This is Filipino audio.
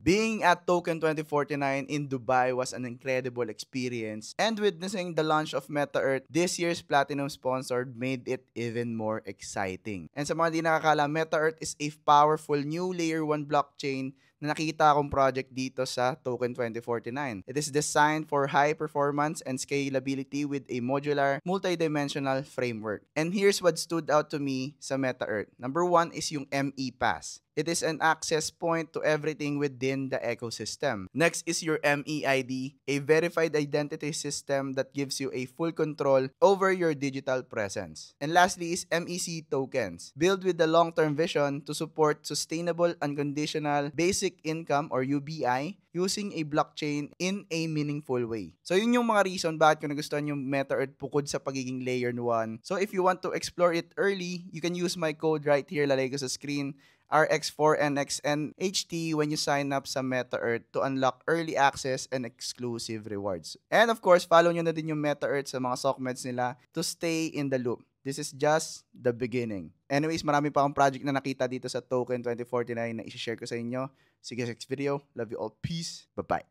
Being at Token 2049 in Dubai was an incredible experience, and witnessing the launch of Meta Earth, this year's Platinum Sponsored, made it even more exciting. And sa mga di nakakala, Meta Earth is a powerful new Layer 1 blockchain na nakita akong project dito sa Token 2049. It is designed for high performance and scalability with a modular, multidimensional framework. And here's what stood out to me sa Meta Earth. Number one is yung ME Pass. It is an access point to everything within the ecosystem. Next is your MEID, a verified identity system that gives you a full control over your digital presence. And lastly is MEC tokens, built with the long-term vision to support sustainable unconditional basic income or UBI using a blockchain in a meaningful way. So yun yung mga reason bakit ko nagustuhan yung Meta Earth bukod sa pagiging layer 1. So if you want to explore it early, you can use my code right here, lalagay ko sa screen, RX4NXNHT when you sign up sa Meta Earth to unlock early access and exclusive rewards. And of course, follow nyo na din yung Meta Earth sa mga sockmeds nila to stay in the loop. This is just the beginning. Anyways, marami pa akong project na nakita dito sa Token 2049 na i-share ko sa inyo. See you guys next video. Love you all. Peace. Bye-bye.